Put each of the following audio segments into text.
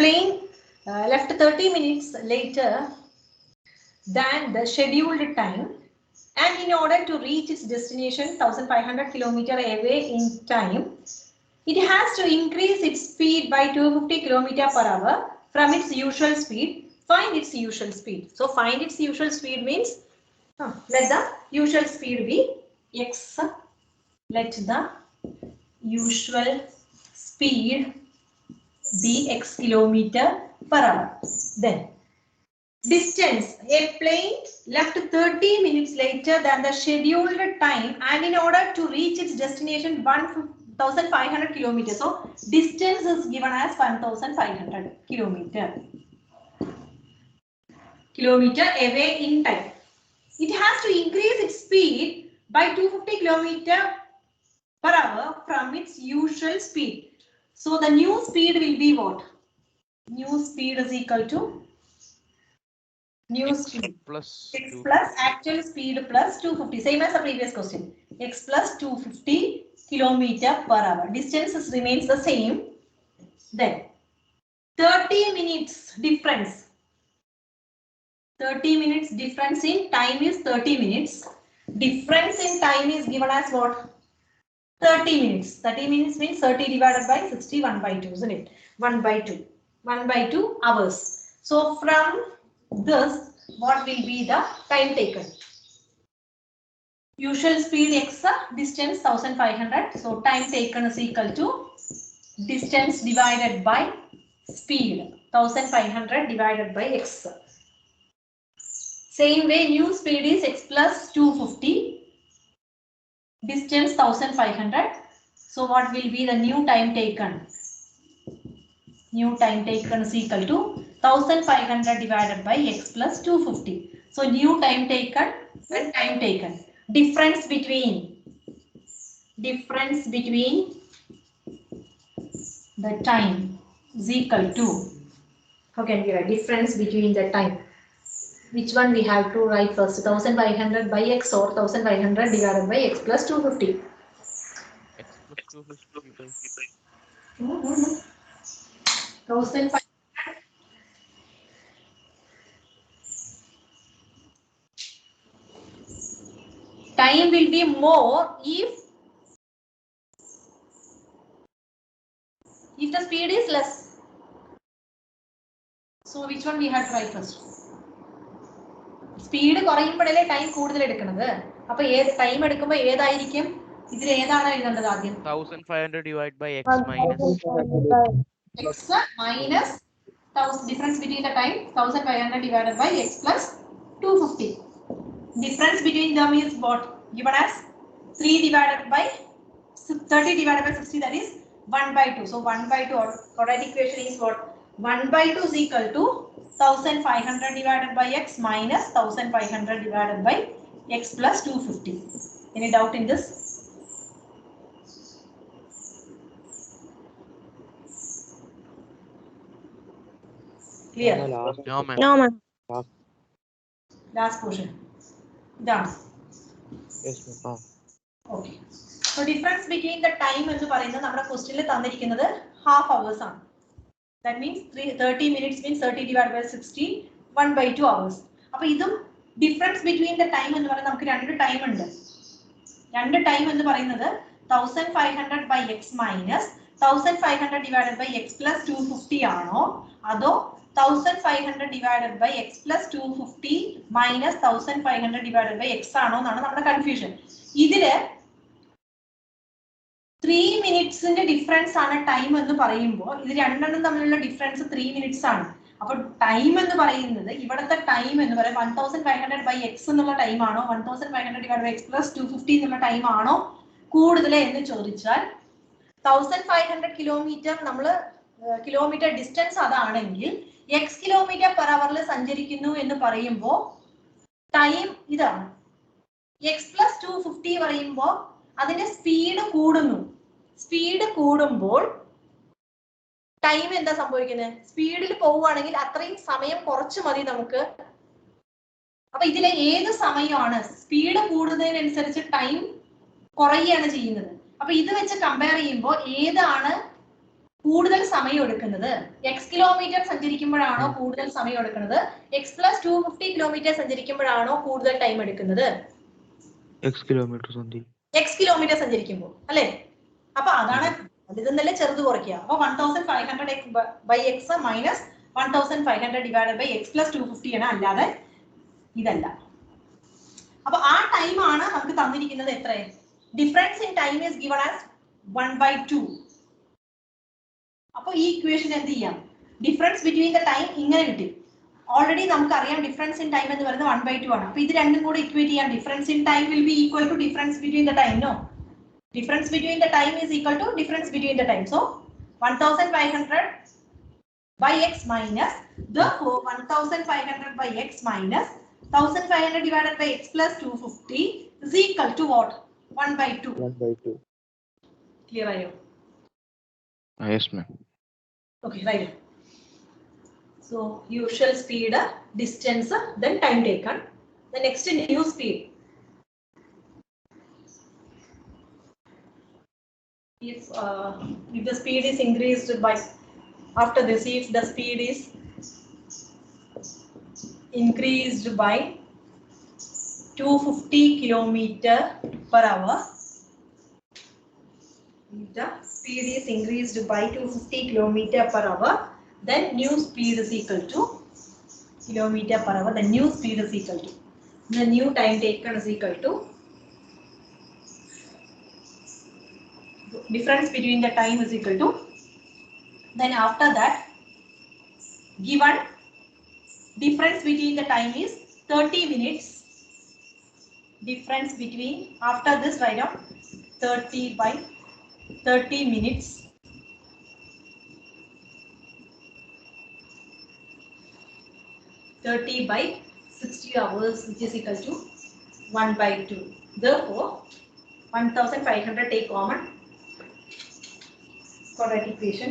plane left 30 minutes later than the scheduled time, and in order to reach its destination 1500 km away in time, it has to increase its speed by 250 km per hour from its usual speed. Find its usual speed. So find its usual speed means let the usual speed be x. Let the usual speed be x kilometer per hour. Then distance. A plane left 30 minutes later than the scheduled time, and in order to reach its destination 1500 kilometers. So distance is given as 1500 kilometer away in time. It has to increase its speed by 250 kilometer per hour from its usual speed. So the new speed will be what? New speed is equal to new speed plus x plus actual speed plus 250. Same as the previous question. X plus 250 kilometer per hour. Distance remains the same. Then 30 minutes difference. 30 minutes difference in time is 30 minutes. Difference in time is given as what? 30 minutes. 30 minutes means 30 divided by 60, 1 by 2, isn't it? 1 by 2. 1 by 2 hours. So from this, what will be the time taken? Usual speed x, distance 1500. So time taken is equal to distance divided by speed. 1500 divided by x. Same way, new speed is x plus 250. Distance 1500. So what will be the new time taken? New time taken is equal to 1500 divided by x plus 250. So new time taken and time taken. Difference between the time is equal to, how can we write difference between the time? Which one we have to write first? 1500 by x or 1500 divided by x plus 250? X plus 250. 1500. Time will be more if the speed is less. So which one we have to write first? Speed കുറയുമ്പോഴല്ലേ time കൂടുതൽ എടുക്കുന്നത്. അപ്പോൾ ഏത് time എടുക്കുമ്പോൾ ഏതായിരിക്കും? ഇതിൽ ഏതാണ് എഴുതേണ്ടത് ആദ്യം? 1500 divided by x minus x minus difference between the time 1500 divided by x plus 250. Difference between them is what? Given as 3 divided by 30 divided by 60, that is 1 by 2. So 1 by 2 quadratic equation is what? 1 by 2 is equal to 1500 divided by x minus 1500 divided by x plus 250. Any doubt in this? Clear? no ma'am. No, ma'am. Last portion. Done. Yes ma'am. Okay. So difference between the time എന്ന് പറയുന്നത് നമ്മുടെ ക്വസ്റ്റ്യനിൽ തന്നിരിക്കുന്നത് half hours ആണ്. That means 30 minutes means 30 divided by 60, 1 by 2 hours. അപ്പോൾ ഇതും difference between the time എന്ന് പറയുന്നത് നമുക്ക് രണ്ട് ടൈം ഉണ്ട്. രണ്ട് ടൈം എന്ന് പറയുന്നത് 1500 by x minus 1500 divided by x plus 250 ആണോ അതോ 1500 divided by x plus 250 minus 1500 divided by x ആണോ എന്നാണ് നമ്മുടെ കൺഫ്യൂഷൻ. ഇതില് 3 മിനിറ്റ്സിന്റെ ഡിഫറൻസ് ആണ് ടൈം എന്ന് പറയുമ്പോൾ ഇത് രണ്ടെണ്ണം തമ്മിലുള്ള ഡിഫറൻസ് 3 മിനിറ്റ്സ് ആണ്. അപ്പോൾ ടൈം എന്ന് പറയുന്നത് ഇവിടുത്തെ ടൈം എന്ന് പറയുന്നത് 1500 by x എന്നുള്ള ടൈം ആണോ 1500 divided by x plus 250 എന്നുള്ള ടൈം ആണോ കൂടുതൽ എന്ന് ചോദിച്ചാൽ 1500 കിലോമീറ്റർ നമ്മൾ കിലോമീറ്റർ ഡിസ്റ്റൻസ് അതാണെങ്കിൽ x കിലോമീറ്റർ പെർ അവറിൽ സഞ്ചരിക്കുന്നു എന്ന് പറയുമ്പോൾ ടൈം ഇതാണ്. x plus 250 പറയുമ്പോൾ അതിന്റെ സ്പീഡ് കൂടുന്നു. സ്പീഡ് കൂടുമ്പോൾ ടൈം എന്താ സംഭവിക്കുന്നത്? സ്പീഡിൽ പോവുകയാണെങ്കിൽ അത്രയും സമയം കുറച്ച് മതി നമുക്ക്. അപ്പൊ ഇതിലെ ഏത് സമയമാണ് സ്പീഡ് കൂടുന്നതിനനുസരിച്ച് ടൈം കുറയുകയാണ് ചെയ്യുന്നത്. അപ്പൊ ഇത് വെച്ച് കമ്പയർ ചെയ്യുമ്പോൾ ഏതാണ് കൂടുതൽ സമയം എടുക്കുന്നത് x കിലോമീറ്റർ സഞ്ചരിക്കുമ്പോഴാണോ കൂടുതൽ സമയം എടുക്കുന്നത് x + 250 കിലോമീറ്റർ സഞ്ചരിക്കുമ്പോഴാണോ കൂടുതൽ ടൈം എടുക്കുന്നത് x kilometers only. x kilometre സഞ്ചരിക്കുമ്പോൾ അല്ലേ അപ്പൊ അതാണ് ഇതെന്നല്ലേ ചെറുത് കുറയ്ക്കുക അപ്പൊ 1500 by x minus 1500 divided by x plus 250 ആണ് അല്ലാതെ ഇതല്ല അപ്പൊ ആ ടൈം ആണ് നമുക്ക് തന്നിരിക്കുന്നത് എത്ര difference in time is given as 1/2 അപ്പൊ ഈ ഇക്വേഷൻ എന്ത് ചെയ്യാം ഡിഫറൻസ് ബിറ്റ്വീൻ ദ ടൈം ഇങ്ങനെ കിട്ടി ഓൾറെഡി നമുക്കറിയാം ഡിഫറൻസ് ഇൻ ടൈം എന്ന് പറയുന്നത് 1/2 ആണ് അപ്പൊ ഇത് രണ്ടും കൂടെ ഇക്വേറ്റ് ചെയ്യാം difference in time will be equal to difference between the time no difference between the time is equal to difference between the time. So 1500 by x minus therefore 1500 by x minus 1500 divided by x plus 250 is equal to what? 1/2. 1/2. Clear are you? Yes, ma'am. Okay, right. So usual speed, distance, then time taken. The next new speed. If the speed is increased by after this, if the speed is increased by 250 kilometer per hour, if the speed is increased by 250 kilometer per hour, then new speed is equal to kilometer per hour. The new speed is equal to the new time taken is equal to difference between the time is equal to then after that given difference between the time is 30 minutes difference between after this write down 30 by 30 minutes by 60 hours which is equal to 1/2 therefore 1500 take common quadratic equation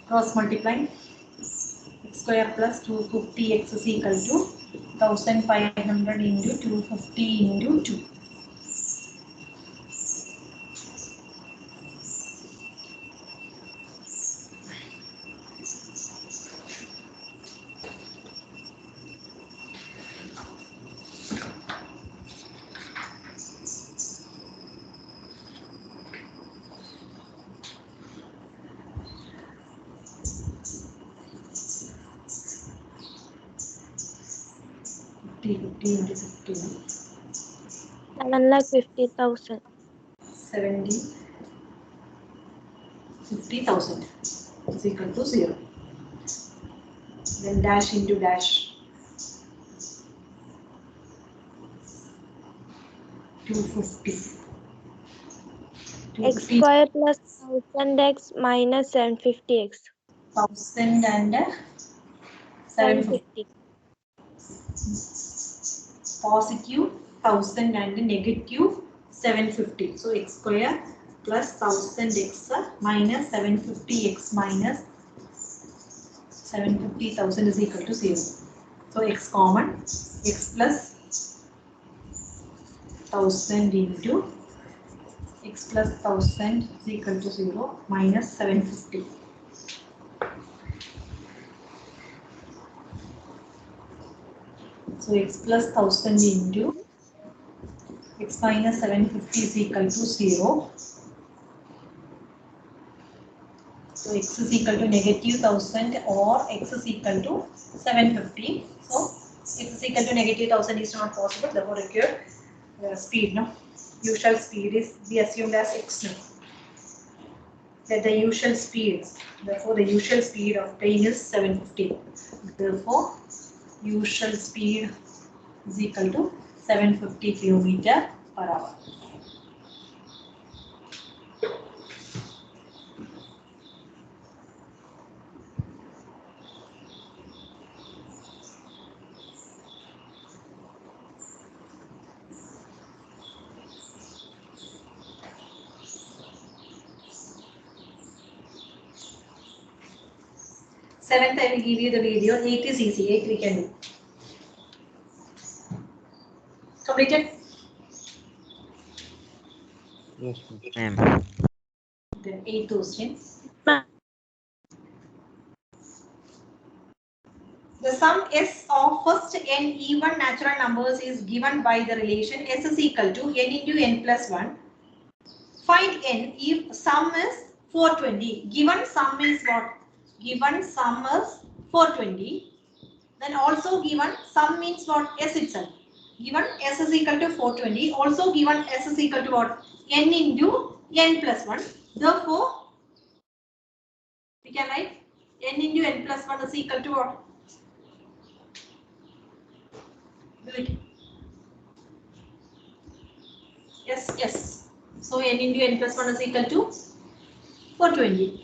cross multiplying x square plus 250x is equal to 1500 into 250 into 2. Into 15. 7,50,000. 50,000 is equal to 0. Then dash into dash. 250. X square plus 1000x minus 750x. 1000 and 750. 750. Positive 1000 and negative 750. So x square plus 1000x minus 750x minus 750,000 is equal to 0. So x common, x plus 1000 into x plus 1000 is equal to 0 minus 750. So x plus 1000 into x minus 750 is equal to 0. So x is equal to negative 1000 or x is equal to 750. So x is equal to negative 1000 is not possible. Therefore, required speed. No, usual speed is be assumed as x now. That the usual speed. Therefore, the usual speed of train is 750. Therefore, usual speed is equal to 750 km per hour. Seventh, I will give you the video. 8 is easy. 8 we can do. Completed? Yes, ma'am. Then 8th question. The sum S of first n even natural numbers is given by the relation S is equal to n into n plus 1. Find n if sum is 420. Given sum is what? Given sum is 420. Then also given sum means what? S itself. Given S is equal to 420. Also given S is equal to what? N into n plus 1. Therefore, we can write n into n plus 1 is equal to what? Do it. Yes, yes. So n into n plus 1 is equal to 420.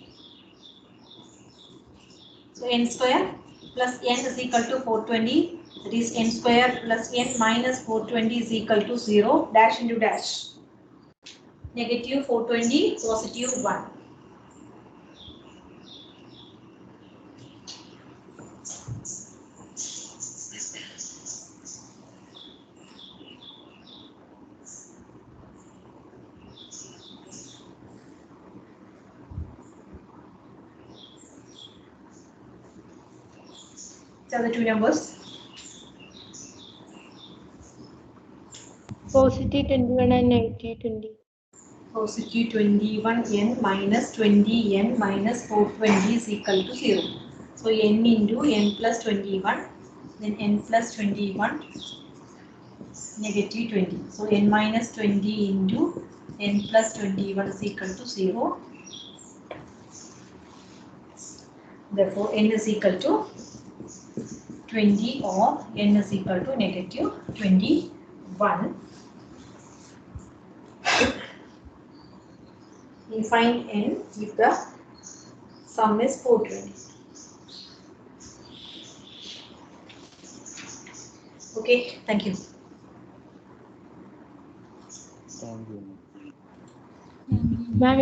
So n square plus n is equal to 420. That is n square plus n minus 420 is equal to 0. Dash into dash. Negative 420, positive 1. These are the two numbers. Positive 21 and negative 20. Positive 21n minus 20n minus 420 is equal to 0. So n into n plus 21, then n plus 21, negative 20. So n minus 20 into n plus 21 is equal to 0. Therefore, n is equal to 20 or n is equal to negative 21. We find n if the sum is 420. Okay, thank you. Thank you. Ma'am,